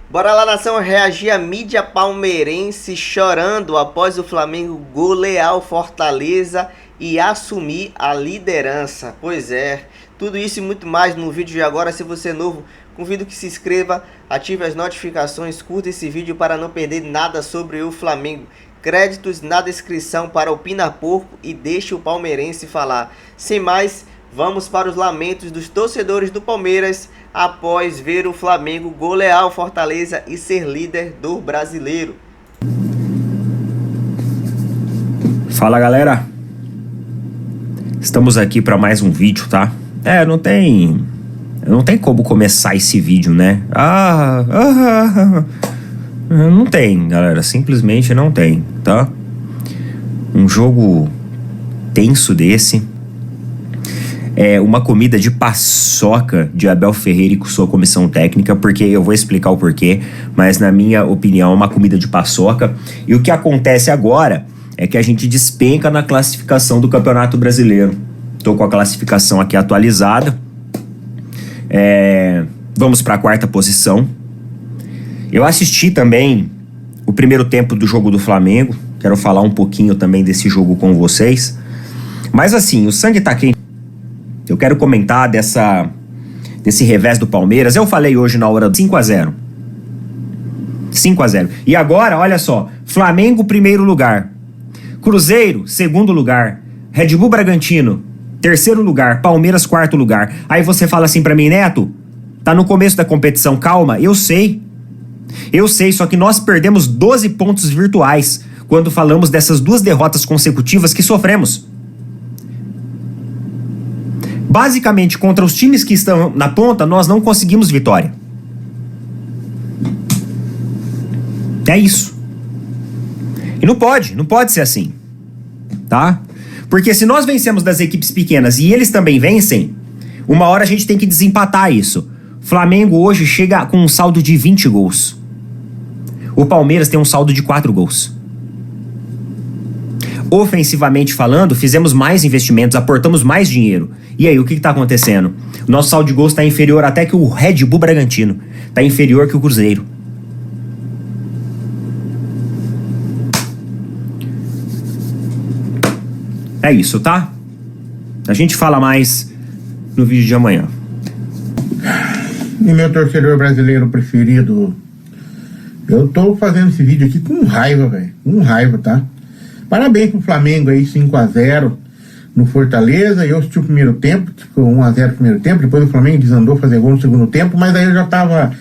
Bora lá, nação, reagir a mídia palmeirense chorando após o Flamengo golear o Fortaleza e assumir a liderança. Pois é, tudo isso e muito mais no vídeo de agora. Se você é novo, convido que se inscreva, ative as notificações, curta esse vídeo para não perder nada sobre o Flamengo. Créditos na descrição para o Pina Porco e deixe o palmeirense falar. Sem mais, vamos para os lamentos dos torcedores do Palmeiras após ver o Flamengo golear o Fortaleza e ser líder do Brasileiro. Fala, galera, estamos aqui para mais um vídeo, tá? Não tem como começar esse vídeo, né? Não tem, galera, simplesmente não tem, tá? Um jogo tenso desse, uma comida de paçoca de Abel Ferreira e com sua comissão técnica, porque eu vou explicar o porquê, mas na minha opinião é uma comida de paçoca. E o que acontece agora é que a gente despenca na classificação do Campeonato Brasileiro. Tô com a classificação aqui atualizada. Vamos para a 4ª posição. Eu assisti também o primeiro tempo do jogo do Flamengo. Quero falar um pouquinho também desse jogo com vocês. Mas assim, o sangue tá quente. Eu quero comentar desse revés do Palmeiras. Eu falei hoje na hora do 5-0. 5-0. E agora, olha só. Flamengo, primeiro lugar. Cruzeiro, segundo lugar. Red Bull Bragantino, terceiro lugar. Palmeiras, quarto lugar. Aí você fala assim pra mim, Neto, tá no começo da competição, calma. Eu sei, só que nós perdemos 12 pontos virtuais quando falamos dessas 2 derrotas consecutivas que sofremos. Basicamente, contra os times que estão na ponta, nós não conseguimos vitória. É isso. E não pode ser assim, tá? Porque se nós vencemos das equipes pequenas e eles também vencem, uma hora a gente tem que desempatar isso. Flamengo hoje chega com um saldo de 20 gols. O Palmeiras tem um saldo de 4 gols. Ofensivamente falando, fizemos mais investimentos, aportamos mais dinheiro. E aí, o que está acontecendo? O nosso saldo de gols está inferior até que o Red Bull Bragantino. Está inferior que o Cruzeiro. É isso, tá? A gente fala mais no vídeo de amanhã. E meu torcedor brasileiro preferido, eu tô fazendo esse vídeo aqui com raiva, velho. Com raiva, tá? Parabéns pro Flamengo aí, 5-0 no Fortaleza. Eu assisti o primeiro tempo, ficou 1-0 no primeiro tempo. Depois o Flamengo desandou fazer gol no segundo tempo. Mas aí eu já tava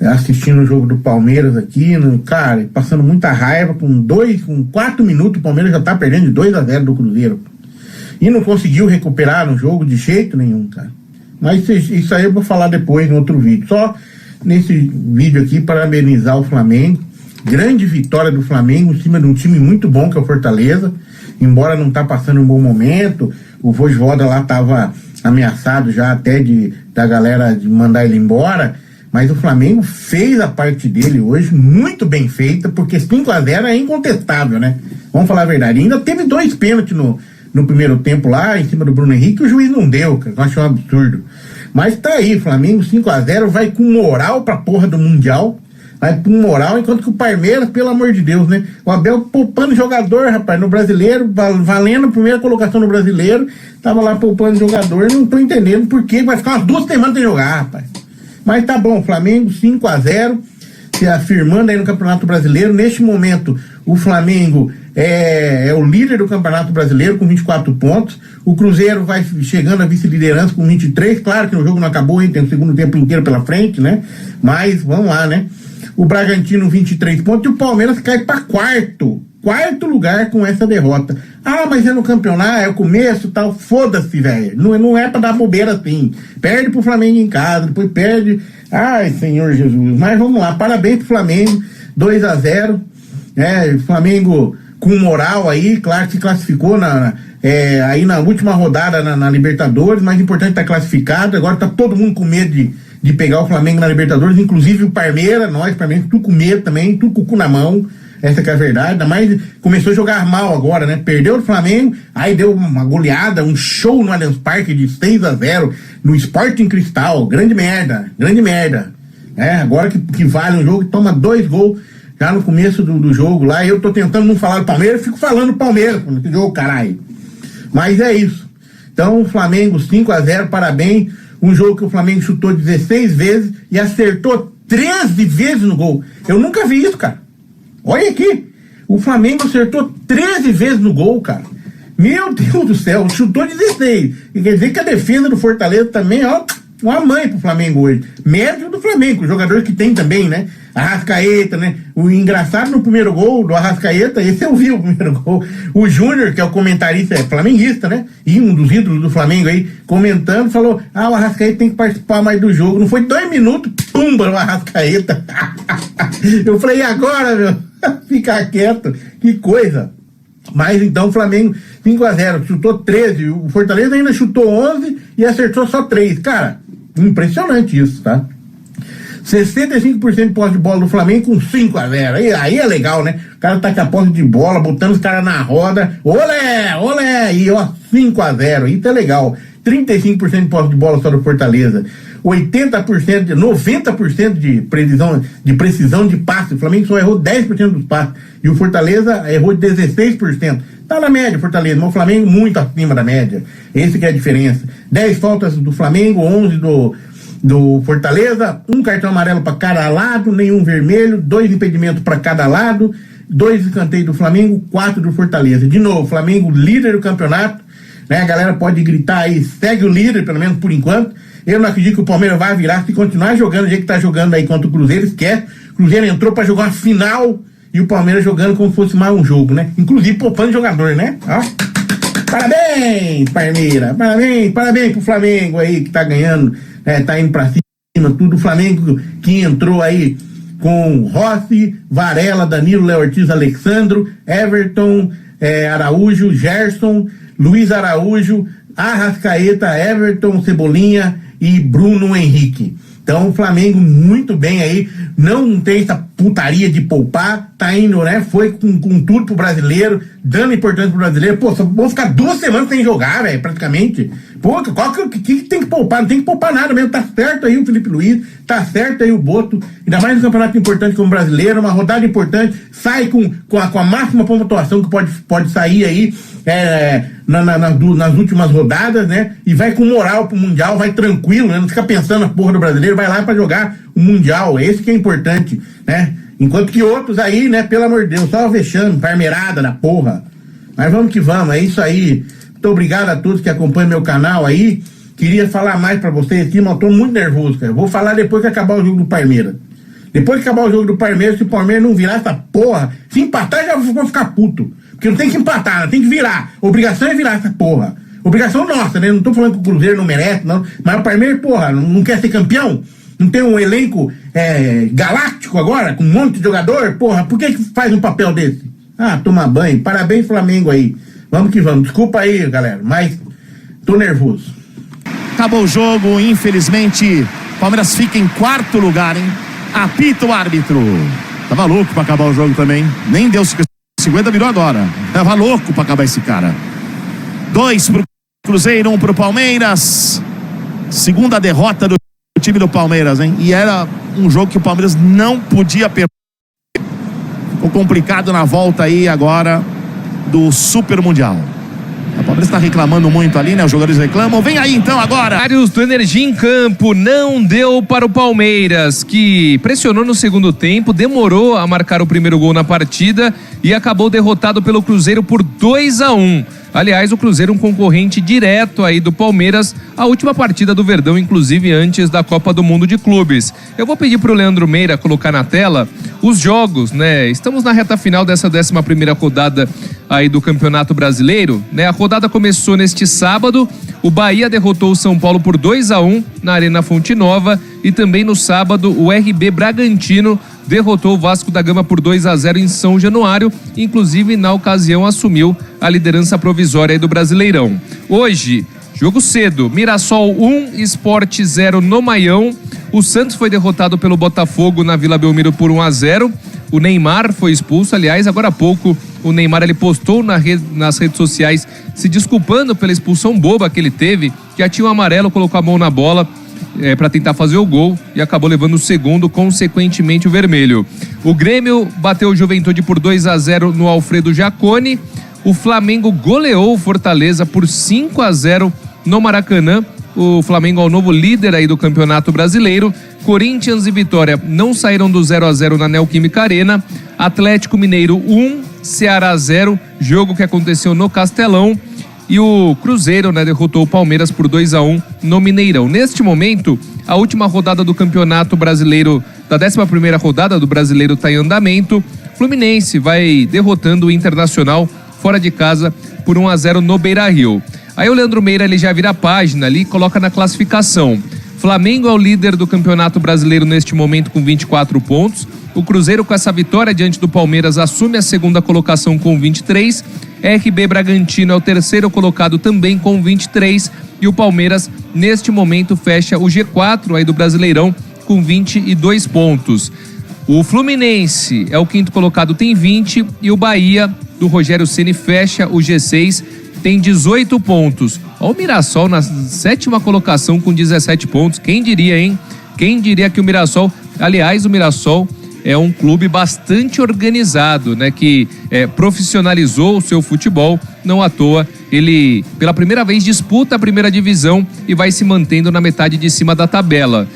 assistindo o jogo do Palmeiras aqui, cara, passando muita raiva. Com 4 minutos o Palmeiras já tá perdendo de 2-0 do Cruzeiro. E não conseguiu recuperar no jogo de jeito nenhum, cara. Mas isso aí eu vou falar depois no outro vídeo. Só nesse vídeo aqui, parabenizar o Flamengo. Grande vitória do Flamengo em cima de um time muito bom que é o Fortaleza. Embora não tá passando um bom momento, o Vojvoda lá tava ameaçado já até da galera de mandar ele embora. Mas o Flamengo fez a parte dele hoje muito bem feita, porque 5-0 é incontestável, né? Vamos falar a verdade. Ainda teve 2 pênaltis no primeiro tempo lá, em cima do Bruno Henrique, que o juiz não deu, cara. Eu acho um absurdo. Mas tá aí, Flamengo 5-0, vai com moral pra porra do Mundial. Vai com moral, enquanto que o Palmeiras, pelo amor de Deus, né? O Abel poupando jogador, rapaz, no Brasileiro, valendo a primeira colocação no Brasileiro, tava lá poupando jogador, não tô entendendo por que vai ficar umas 2 semanas sem jogar, rapaz. Mas tá bom, Flamengo 5-0, se afirmando aí no Campeonato Brasileiro. Neste momento, o Flamengo é o líder do Campeonato Brasileiro com 24 pontos. O Cruzeiro vai chegando à vice-liderança com 23. Claro que o jogo não acabou, hein? Tem o segundo tempo inteiro pela frente, né? Mas vamos lá, né? O Bragantino 23 pontos e o Palmeiras cai para quarto lugar com essa derrota. Mas é no campeonato, é o começo e tal. Foda-se, velho. Não é pra dar bobeira assim. Perde pro Flamengo em casa, depois perde. Ai, Senhor Jesus. Mas vamos lá, parabéns pro Flamengo. 2-0. Flamengo com moral aí, claro que se classificou aí na última rodada na Libertadores, mas importante estar classificado. Agora tá todo mundo com medo de pegar o Flamengo na Libertadores, inclusive o Palmeiras, nós, tudo com medo também, tudo com o cu na mão. Essa que é a verdade, ainda mais começou a jogar mal agora, né? Perdeu o Flamengo, aí deu uma goleada, um show no Allianz Parque de 6-0 no Sporting Cristal. Grande merda, grande merda. Agora que vale um jogo, toma 2 gols já no começo do jogo lá. Eu tô tentando não falar do Palmeiras, fico falando do Palmeiras nesse jogo, caralho. Mas é isso. Então, o Flamengo 5-0, parabéns. Um jogo que o Flamengo chutou 16 vezes e acertou 13 vezes no gol. Eu nunca vi isso, cara. Olha aqui. O Flamengo acertou 13 vezes no gol, cara. Meu Deus do céu, chutou 16. E quer dizer que a defesa do Fortaleza também, ó, uma mãe pro Flamengo hoje. Mérito do Flamengo, os jogadores que tem também, né? Arrascaeta, né? O engraçado no primeiro gol do Arrascaeta, esse eu vi o primeiro gol. O Júnior, que é o comentarista, é flamenguista, né? E um dos ídolos do Flamengo aí, comentando, falou: o Arrascaeta tem que participar mais do jogo. Não foi 2 minutos, pumba, o Arrascaeta. Eu falei, e agora, meu? Fica quieto, que coisa. Mas então o Flamengo 5-0, chutou 13, o Fortaleza ainda chutou 11 e acertou só 3. Cara, impressionante isso, tá? 65% de posse de bola do Flamengo com 5-0. Aí é legal, né? O cara tá com a posse de bola, botando os caras na roda. Olé! E ó, 5-0. Isso é legal. 35% de posse de bola só do Fortaleza. 90% de precisão de passe. O Flamengo só errou 10% dos passes. E o Fortaleza errou 16%. Tá na média, Fortaleza, mas o Flamengo muito acima da média. Esse que é a diferença. 10 faltas do Flamengo, 11 do Fortaleza, 1 cartão amarelo para cada lado, nenhum vermelho, 2 impedimentos para cada lado, 2 escanteios do Flamengo, 4 do Fortaleza. De novo, Flamengo líder do campeonato, né? A galera pode gritar aí, segue o líder, pelo menos por enquanto. Eu não acredito que o Palmeiras vai virar, se continuar jogando do jeito que tá jogando aí contra o Cruzeiro, esquece. O Cruzeiro entrou para jogar uma final e o Palmeiras jogando como se fosse mais um jogo, né? Inclusive poupando jogador, né? Ó. Parabéns, Palmeiras, parabéns pro Flamengo aí que tá ganhando, tá indo pra cima, tudo. O Flamengo que entrou aí com Rossi, Varela, Danilo, Léo Ortiz, Alexandro, Everton, Araújo, Gerson, Luiz Araújo, Arrascaeta, Everton, Cebolinha e Bruno Henrique. Então o Flamengo muito bem aí, não tem essa putaria de poupar, tá indo, né? Foi com tudo pro brasileiro, dando importância pro brasileiro. Pô, só vão ficar 2 semanas sem jogar, velho, praticamente. Pô, qual que tem que poupar? Não tem que poupar nada mesmo, tá certo aí o Felipe Luiz, tá certo aí o Boto, ainda mais um campeonato importante como o brasileiro, uma rodada importante, sai com a máxima pontuação que pode sair aí nas últimas rodadas, né? E vai com moral pro Mundial, vai tranquilo, né? Não fica pensando na porra do brasileiro, vai lá pra jogar o Mundial, esse que é importante, né? Enquanto que outros aí, né, pelo amor de Deus, só vexame, parmeirada da porra. Mas vamos que vamos, é isso aí. Muito obrigado a todos que acompanham meu canal aí. Queria falar mais pra vocês aqui, mas eu tô muito nervoso, cara. Vou falar depois que acabar o jogo do Palmeiras. Depois que acabar o jogo do Palmeiras, se o Palmeiras não virar essa porra, se empatar já vou ficar puto. Porque não tem que empatar, tem que virar. Obrigação é virar essa porra. Obrigação nossa, né? Não tô falando que o Cruzeiro não merece, não. Mas o Palmeiras, porra, não quer ser campeão? Não tem um elenco galáctico agora, com um monte de jogador? Porra, por que faz um papel desse? Toma banho. Parabéns, Flamengo aí. Vamos que vamos. Desculpa aí, galera, mas tô nervoso. Acabou o jogo, infelizmente. Palmeiras fica em 4º lugar, hein? Apita o árbitro. Tava louco pra acabar o jogo também. Nem deu 50, virou agora. Tava louco pra acabar esse cara. 2 pro Cruzeiro, 1 pro Palmeiras. Segunda derrota do time do Palmeiras, hein? E era um jogo que o Palmeiras não podia perder. Ficou complicado na volta aí agora do Super Mundial. O Palmeiras está reclamando muito ali, né? Os jogadores reclamam. Vem aí então agora. Vários do Energia em campo, não deu para o Palmeiras, que pressionou no segundo tempo, demorou a marcar o primeiro gol na partida e acabou derrotado pelo Cruzeiro por 2-1. Aliás, o Cruzeiro um concorrente direto aí do Palmeiras, a última partida do Verdão, inclusive antes da Copa do Mundo de Clubes. Eu vou pedir pro Leandro Meira colocar na tela os jogos, né? Estamos na reta final dessa 11ª rodada aí do Campeonato Brasileiro, né? A rodada começou neste sábado, o Bahia derrotou o São Paulo por 2-1 na Arena Fonte Nova e também no sábado o RB Bragantino derrotou o Vasco da Gama por 2-0 em São Januário, inclusive na ocasião assumiu a liderança provisória aí do Brasileirão. Hoje, jogo cedo, Mirassol 1, Sport 0 no Maião. O Santos foi derrotado pelo Botafogo na Vila Belmiro por 1-0. O Neymar foi expulso, aliás, agora há pouco o Neymar ele postou nas redes sociais se desculpando pela expulsão boba que ele teve, que já tinha um amarelo, colocou a mão na bola. para tentar fazer o gol e acabou levando o segundo, consequentemente o vermelho. O Grêmio bateu o Juventude por 2-0 no Alfredo Jaconi. O Flamengo goleou o Fortaleza por 5-0 no Maracanã. O Flamengo é o novo líder aí do Campeonato Brasileiro. Corinthians e Vitória não saíram do 0-0 na Neoquímica Arena. Atlético Mineiro 1, Ceará 0, jogo que aconteceu no Castelão. E o Cruzeiro, derrotou o Palmeiras por 2-1 no Mineirão. Neste momento, a última rodada do Campeonato Brasileiro, da 11ª rodada do Brasileiro, está em andamento. Fluminense vai derrotando o Internacional fora de casa por 1-0 no Beira-Rio. Aí o Leandro Meira ele já vira a página ali e coloca na classificação. Flamengo é o líder do Campeonato Brasileiro neste momento com 24 pontos. O Cruzeiro, com essa vitória diante do Palmeiras, assume a segunda colocação com 23. RB Bragantino é o terceiro colocado também com 23. E o Palmeiras, neste momento, fecha o G4 aí do Brasileirão com 22 pontos. O Fluminense é o quinto colocado, tem 20. E o Bahia, do Rogério Ceni, fecha o G6, tem 18 pontos. Olha o Mirassol na 7ª colocação com 17 pontos. Quem diria, hein? Quem diria que o Mirassol... Aliás, o Mirassol é um clube bastante organizado, que profissionalizou o seu futebol. Não à toa, ele pela primeira vez disputa a primeira divisão e vai se mantendo na metade de cima da tabela.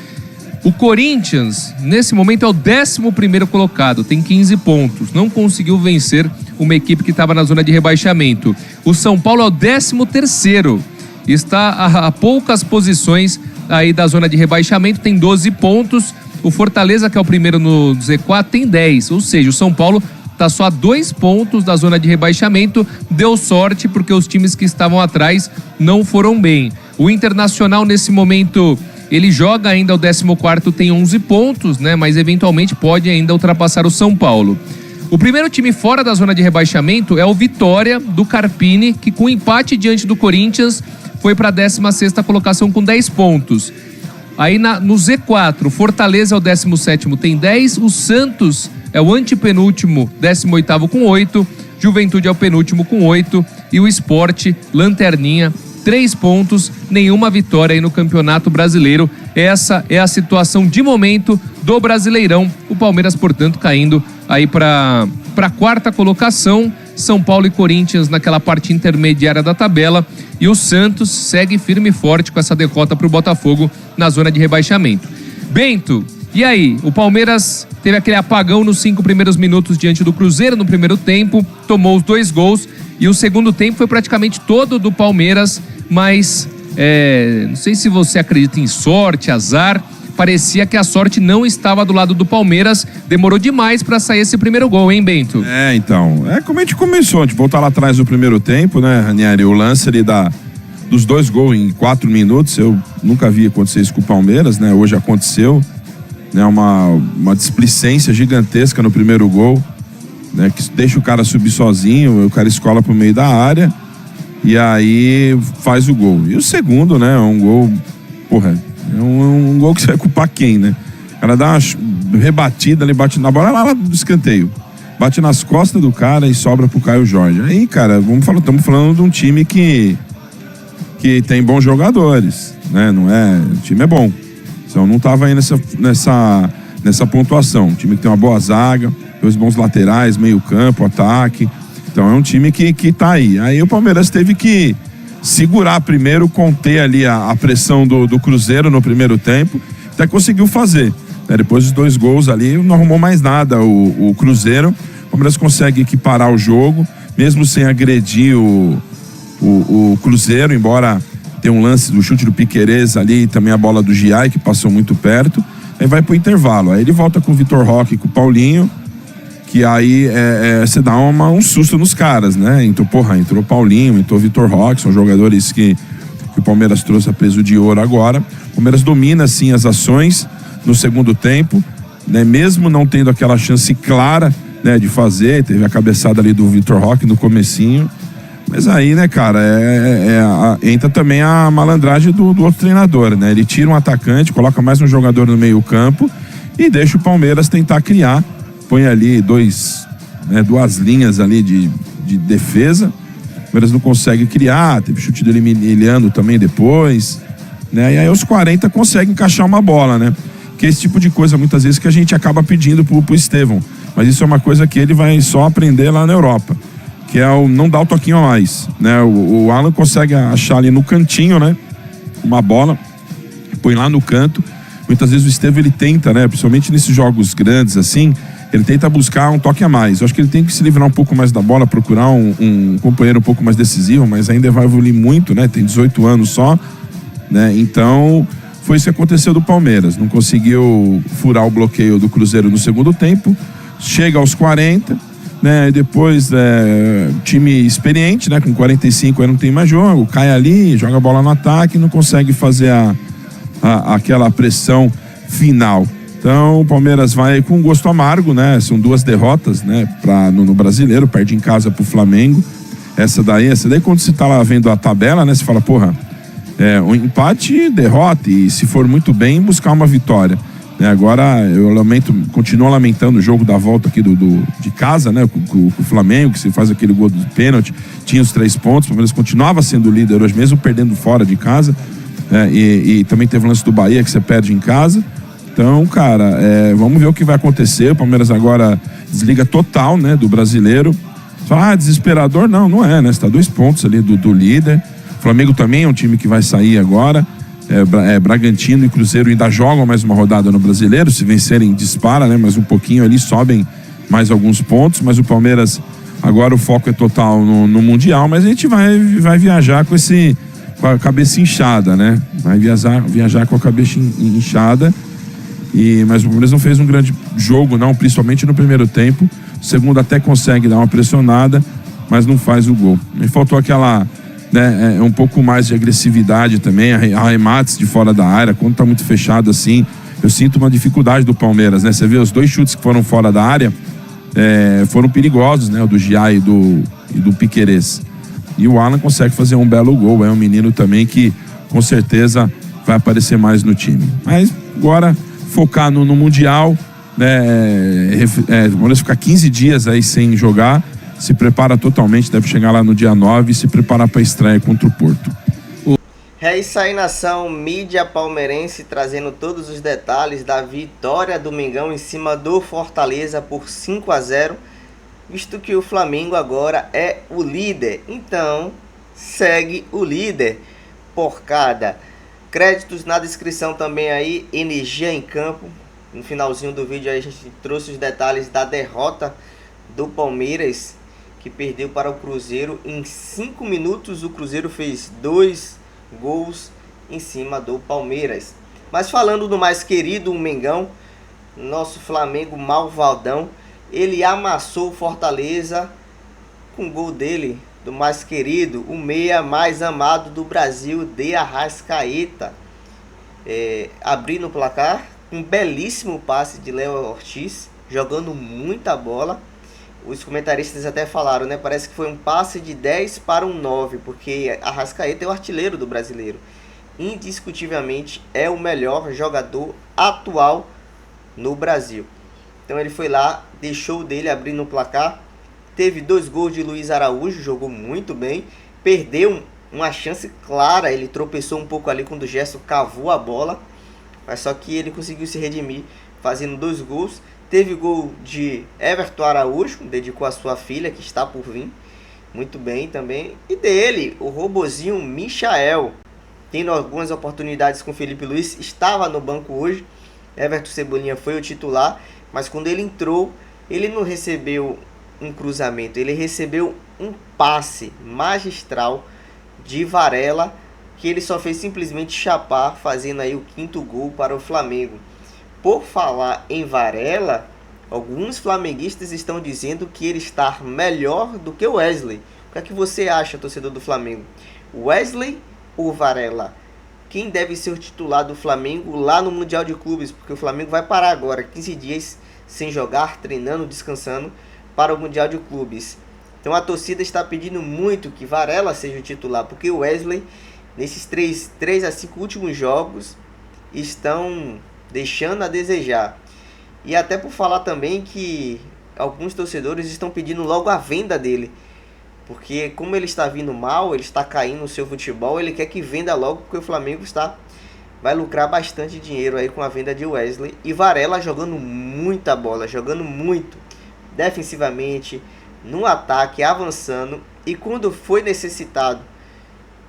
O Corinthians, nesse momento, é o 11º colocado, tem 15 pontos. Não conseguiu vencer uma equipe que estava na zona de rebaixamento. O São Paulo é o 13º, está a poucas posições aí da zona de rebaixamento, tem 12 pontos. O Fortaleza, que é o primeiro no Z4, tem 10. Ou seja, o São Paulo está só a 2 pontos da zona de rebaixamento. Deu sorte porque os times que estavam atrás não foram bem. O Internacional, nesse momento, ele joga ainda o 14º, tem 11 pontos, mas eventualmente pode ainda ultrapassar o São Paulo. O primeiro time fora da zona de rebaixamento é o Vitória, do Carpini, que com empate diante do Corinthians foi para a 16ª colocação com 10 pontos. Aí no Z4, Fortaleza é o 17º, tem 10. O Santos é o antepenúltimo, 18º com 8. Juventude é o penúltimo com 8. E o Sport, lanterninha, 3 pontos, nenhuma vitória aí no Campeonato Brasileiro. Essa é a situação de momento do Brasileirão. O Palmeiras, portanto, caindo aí para a 4ª colocação. São Paulo e Corinthians naquela parte intermediária da tabela. E o Santos segue firme e forte com essa derrota para o Botafogo na zona de rebaixamento. Bento, e aí? O Palmeiras teve aquele apagão nos 5 primeiros minutos diante do Cruzeiro no primeiro tempo, tomou os 2 gols e o segundo tempo foi praticamente todo do Palmeiras, mas não sei se você acredita em sorte, azar. Parecia que a sorte não estava do lado do Palmeiras. Demorou demais para sair esse primeiro gol, hein, Bento? Então. É como a gente começou. A gente voltar lá atrás do primeiro tempo, Ranieri? O lance ali dos 2 gols em 4 minutos. Eu nunca vi acontecer isso com o Palmeiras, Hoje aconteceu. Uma displicência gigantesca no primeiro gol, que deixa o cara subir sozinho. O cara escola pro meio da área e aí faz o gol. E o segundo, um gol, é um gol que você vai culpar quem, O cara dá uma rebatida ali, bate na bola lá do escanteio. Bate nas costas do cara e sobra pro Caio Jorge. Aí, cara, estamos falando de um time que tem bons jogadores, Não é, o time é bom. Então não tava aí nessa pontuação. Um time que tem uma boa zaga, 2 bons laterais, meio campo, ataque. Então é um time que tá aí. Aí o Palmeiras teve que segurar primeiro, conter ali a pressão do Cruzeiro no primeiro tempo, até conseguiu fazer. Depois dos 2 gols ali, não arrumou mais nada o Cruzeiro. O Palmeiras consegue equiparar o jogo, mesmo sem agredir o Cruzeiro, embora tenha um lance do chute do Piquerez ali e também a bola do Giai, que passou muito perto. Aí vai pro intervalo. Aí ele volta com o Vitor Roque e com o Paulinho, que aí você dá um susto nos caras, Entrou o Paulinho, entrou o Vitor Roque, são jogadores que o Palmeiras trouxe a peso de ouro agora. O Palmeiras domina, sim, as ações no segundo tempo, mesmo não tendo aquela chance clara, de fazer. Teve a cabeçada ali do Vitor Roque no comecinho. Mas aí, cara, entra também a malandragem do outro treinador, Ele tira um atacante, coloca mais um jogador no meio campo e deixa o Palmeiras tentar criar. Põe ali 2 linhas ali de defesa. O Palmeiras não consegue criar. Teve chute dele Emiliano também depois. né? E aí aos 40 consegue encaixar uma bola, né? Que é esse tipo de coisa, muitas vezes, que a gente acaba pedindo pro Estevão. Mas isso é uma coisa que ele vai só aprender lá na Europa, que é o não dar o toquinho a mais, né? O Alan consegue achar ali no cantinho, né? Uma bola, põe lá no canto. Muitas vezes o Estevão, ele tenta, né? Principalmente nesses jogos grandes, assim, ele tenta buscar um toque a mais. Eu acho que ele tem que se livrar um pouco mais da bola, procurar um companheiro um pouco mais decisivo, mas ainda vai evoluir muito, né? Tem 18 anos só, né? Então, foi isso que aconteceu do Palmeiras. Não conseguiu furar o bloqueio do Cruzeiro no segundo tempo. Chega aos 40, né? E depois, time experiente, né? Com 45 aí não tem mais jogo. Cai ali, joga a bola no ataque, não consegue fazer aquela pressão final. Então o Palmeiras vai com gosto amargo, né? São 2 derrotas, né? No Brasileiro, perde em casa pro Flamengo. Essa daí quando você tá lá vendo a tabela, né? Você fala, porra, um empate, derrota, e se for muito bem, buscar uma vitória. Agora eu continuo lamentando o jogo da volta aqui de casa, né? Com o Flamengo, que se faz aquele gol do pênalti, tinha os 3 pontos, o Palmeiras continuava sendo líder hoje, mesmo perdendo fora de casa. E também teve o lance do Bahia, que você perde em casa. Então, cara, vamos ver o que vai acontecer. O Palmeiras agora desliga total, né, do Brasileiro. Você fala, desesperador? Não é, né? Você tá 2 pontos ali do líder. O Flamengo também é um time que vai sair agora. Bragantino e Cruzeiro ainda jogam mais uma rodada no Brasileiro. Se vencerem, dispara, né? Mas um pouquinho ali, sobem mais alguns pontos. Mas o Palmeiras, agora o foco é total no Mundial. Mas a gente vai viajar com a cabeça inchada, né? Vai viajar com a cabeça inchada. Mas o Palmeiras não fez um grande jogo, não, principalmente no primeiro tempo. O segundo até consegue dar uma pressionada, mas não faz o gol. E faltou aquela, né, um pouco mais de agressividade também, arremates de fora da área. Quando tá muito fechado assim, eu sinto uma dificuldade do Palmeiras, né? Você vê os 2 chutes que foram fora da área, foram perigosos, né? O do Giá e do Piquerez. E o Alan consegue fazer um belo gol. É um menino também que com certeza vai aparecer mais no time. Mas agora focar no Mundial, né? Vamos ficar 15 dias aí sem jogar. Se prepara totalmente, deve chegar lá no dia 9 e se preparar para a estreia contra o Porto. É isso aí, nação. Mídia palmeirense trazendo todos os detalhes da vitória do Mengão em cima do Fortaleza por 5-0. Visto que o Flamengo agora é o líder. Então, segue o líder. Porcada. Créditos na descrição também aí. Energia em campo. No finalzinho do vídeo aí a gente trouxe os detalhes da derrota do Palmeiras, que perdeu para o Cruzeiro. Em 5 minutos o Cruzeiro fez 2 gols em cima do Palmeiras. Mas falando do mais querido, o Mengão, nosso Flamengo malvadão, ele amassou o Fortaleza com o gol dele, do mais querido, o meia mais amado do Brasil, de Arrascaeta, abrindo o placar, um belíssimo passe de Léo Ortiz, jogando muita bola. Os comentaristas até falaram, né? Parece que foi um passe de 10 para um 9, porque Arrascaeta é o artilheiro do Brasileiro. Indiscutivelmente é o melhor jogador atual no Brasil. Então ele foi lá, deixou o dele abrindo o placar. Teve 2 gols de Luiz Araújo, jogou muito bem. Perdeu uma chance clara, ele tropeçou um pouco ali quando o Gerson cavou a bola. Mas só que ele conseguiu se redimir fazendo 2 gols. Teve gol de Everton Araújo, dedicou a sua filha, que está por vir. Muito bem também. E dele, o robozinho Michael. Tendo algumas oportunidades com o Felipe Luiz, estava no banco hoje. Everton Cebolinha foi o titular, mas quando ele entrou, ele não recebeu um cruzamento, ele recebeu um passe magistral de Varela, que ele só fez simplesmente chapar, fazendo aí o 5º gol para o Flamengo. Por falar em Varela, alguns flamenguistas estão dizendo que ele está melhor do que o Wesley. O que é que você acha, torcedor do Flamengo? Wesley ou Varela? Quem deve ser o titular do Flamengo lá no Mundial de Clubes? Porque o Flamengo vai parar agora 15 dias sem jogar, treinando, descansando para o Mundial de Clubes. Então a torcida está pedindo muito que Varela seja o titular, porque o Wesley, nesses 3 a 5 últimos jogos, estão deixando a desejar. E até por falar também que alguns torcedores estão pedindo logo a venda dele, porque como ele está vindo mal, ele está caindo no seu futebol, ele quer que venda logo, porque o Flamengo está vai lucrar bastante dinheiro aí com a venda de Wesley. E Varela jogando muita bola, jogando muito defensivamente, no ataque, avançando. E quando foi necessitado,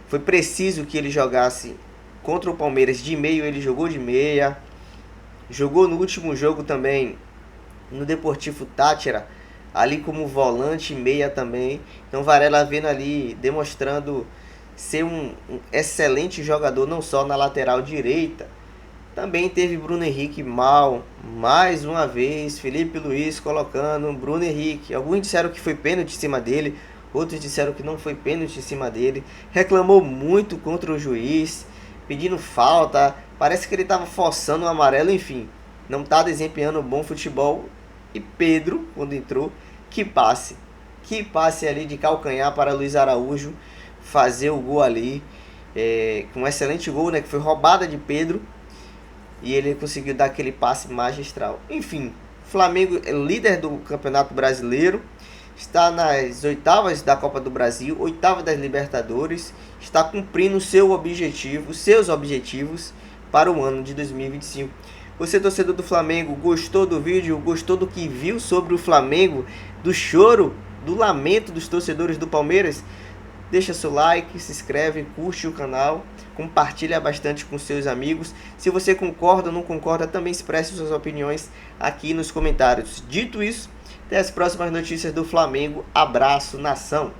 foi preciso que ele jogasse contra o Palmeiras de meio, ele jogou de meia. Jogou no último jogo também no Deportivo Táchira, ali como volante meia também. Então Varela vendo ali, demonstrando ser um excelente jogador, não só na lateral direita. Também teve Bruno Henrique mal, mais uma vez, Felipe Luiz colocando Bruno Henrique. Alguns disseram que foi pênalti em cima dele, outros disseram que não foi pênalti em cima dele. Reclamou muito contra o juiz, pedindo falta, parece que ele estava forçando o amarelo, enfim. Não está desempenhando bom futebol. E Pedro, quando entrou, que passe ali de calcanhar para Luiz Araújo fazer o gol ali, com um excelente gol, né, que foi roubada de Pedro, e ele conseguiu dar aquele passe magistral. Enfim, Flamengo é líder do Campeonato Brasileiro, está nas oitavas da Copa do Brasil, oitava das Libertadores, está cumprindo seus objetivos para o ano de 2025. Você, torcedor do Flamengo, gostou do vídeo? Gostou do que viu sobre o Flamengo? Do choro, do lamento dos torcedores do Palmeiras? Deixa seu like, se inscreve, curte o canal, compartilha bastante com seus amigos. Se você concorda ou não concorda, também expresse suas opiniões aqui nos comentários. Dito isso, até as próximas notícias do Flamengo. Abraço, nação!